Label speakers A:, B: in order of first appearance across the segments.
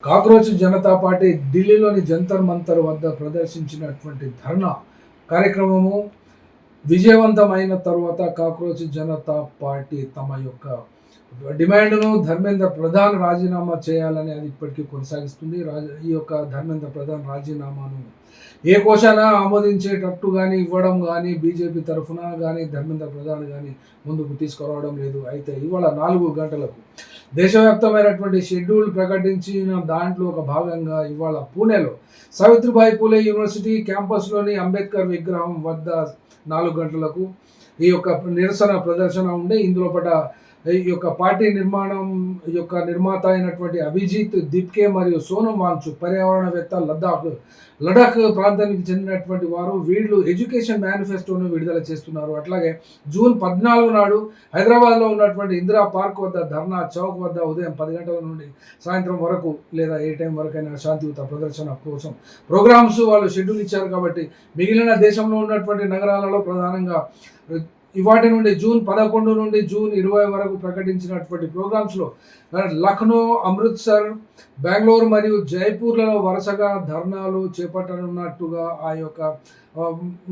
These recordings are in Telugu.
A: కాక్రోచ్ జనతా పార్టీ ఢిల్లీలోని జంతర్ మంతర్ వద్ద ప్రదర్శించినటువంటి ధర్నా కార్యక్రమము విజయవంతమైన తర్వాత కాక్రోచ్ జనతా పార్టీ తమ యొక్క డిమాండ్ను ధర్మేంద్ర ప్రధాన్ రాజీనామా చేయాలని అది ఇప్పటికీ కొనసాగిస్తుంది. ఈ యొక్క ధర్మేంద్ర ప్రధాన్ రాజీనామాను ఏ కోశాన ఆమోదించేటట్టు కానీ ఇవ్వడం కానీ బీజేపీ తరఫున కానీ ధర్మేంద్ర ప్రధాన్ కానీ ముందుకు తీసుకురావడం లేదు. అయితే ఇవాళ 4 గంటలకు దేశవ్యాప్తమైనటువంటి షెడ్యూల్ ప్రకటించిన దాంట్లో ఒక భాగంగా ఇవాళ పూణేలో సావిత్రిబాయి పూలే యూనివర్సిటీ క్యాంపస్లోని అంబేద్కర్ విగ్రహం వద్ద 4 గంటలకు ఈ యొక్క నిరసన ప్రదర్శన ఉండే. ఇందులో పట ఈ యొక్క పార్టీ నిర్మాత అయినటువంటి అభిజిత్ దిప్కే మరియు సోనం వాంగ్చుక్ పర్యావరణవేత్త లడాఖ్ ప్రాంతానికి చెందినటువంటి వారు వీళ్ళు ఎడ్యుకేషన్ మేనిఫెస్టోను విడుదల చేస్తున్నారు. అట్లాగే జూన్ 14 నాడు హైదరాబాద్లో ఉన్నటువంటి ఇందిరా పార్క్ వద్ద ధర్నా చౌక్ వద్ద ఉదయం 10 గంటల నుండి సాయంత్రం వరకు లేదా ఏ టైం వరకైనా శాంతియుత ప్రదర్శన కోసం ప్రోగ్రామ్స్ వాళ్ళు షెడ్యూల్ ఇచ్చారు. కాబట్టి మిగిలిన దేశంలో ఉన్నటువంటి నగరాలలో ప్రధానంగా ఇవాటి నుండి జూన్ 11 నుండి జూన్ 20 వరకు ప్రకటించినటువంటి ప్రోగ్రామ్స్లో లక్నో, అమృత్సర్, బెంగళూరు మరియు జైపూర్లలో వరుసగా ధర్నాలు చేపట్టనున్నట్టుగా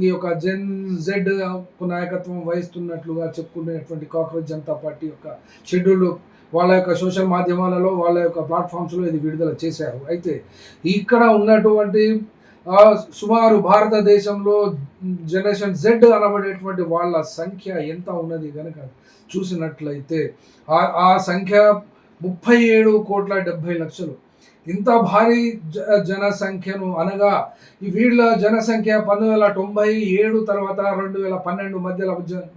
A: ఈ యొక్క జెన్ జెడ్ నాయకత్వం వహిస్తున్నట్లుగా చెప్పుకునేటువంటి కాక్రోచ్ జనతా పార్టీ యొక్క షెడ్యూల్ వాళ్ళ యొక్క సోషల్ మాధ్యమాలలో వాళ్ళ యొక్క ప్లాట్ఫామ్స్లో ఇది విడుదల చేశారు. అయితే ఇక్కడ ఉన్నటువంటి సుమారు భారతదేశంలో జనరేషన్ జెడ్ అనబడేటువంటి వాళ్ళ సంఖ్య ఎంత ఉన్నది కనుక చూసినట్లయితే ఆ సంఖ్య 37,70,00,000. ఇంత భారీ జనసంఖ్యను అనగా వీళ్ళ జనసంఖ్య 1997 తర్వాత 2012 మధ్యలో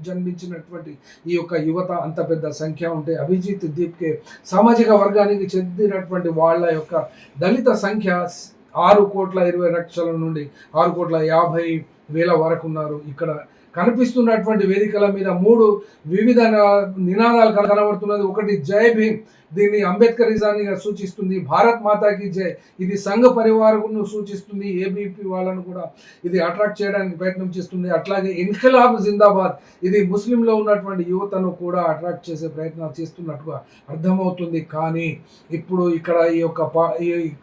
A: జన్మించినటువంటి ఈ యొక్క యువత అంత పెద్ద సంఖ్య ఉంటే అభిజిత్ దీప్కే సామాజిక వర్గానికి చెందినటువంటి వాళ్ళ యొక్క దళిత సంఖ్య 6,20,00,000 నుండి 6,50,000 వరకు ఉన్నారు. ఇక్కడ కనిపిస్తున్నటువంటి వేదికల మీద 3 వివిధ నినాదాలు కనబడుతున్నది. ఒకటి జై భీమ్, దీన్ని అంబేద్కరిజాన్ని సూచిస్తుంది. భారత్ మాతాకి జై, ఇది సంఘ పరివారను సూచిస్తుంది. ఏబీపీ వాళ్ళను కూడా ఇది అట్రాక్ట్ చేయడానికి ప్రయత్నం చేస్తుంది. అట్లాగే ఇన్ఖిలాబ్ జిందాబాద్, ఇది ముస్లింలో ఉన్నటువంటి యువతను కూడా అట్రాక్ట్ చేసే ప్రయత్నం చేస్తున్నట్టుగా అర్థమవుతుంది. కానీ ఇప్పుడు ఇక్కడ ఈ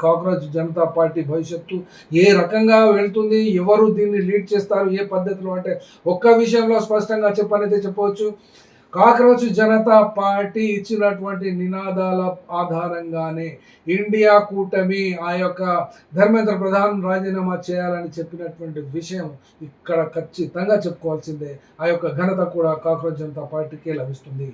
A: కాక్రోచ్ జనతా పార్టీ భవిష్యత్తు ఏ రకంగా వెళ్తుంది, ఎవరు దీన్ని లీడ్ చేస్తారు, ఏ పద్ధతిలో అంటే ఒక్క విషయంలో స్పష్టంగా చెప్పవచ్చు. కాక్రోచ్ జనతా పార్టీ ఇచ్చినటువంటి నినాదాల ఆధారంగానే ఇండియా కూటమి ఆ యొక్క ధర్మేంద్ర ప్రధాన్ రాజీనామా చేయాలని చెప్పినటువంటి విషయం ఇక్కడ ఖచ్చితంగా చెప్పుకోవాల్సిందే. ఆ యొక్క ఘనత కూడా కాక్రోచ్ జనతా పార్టీకే లభిస్తుంది.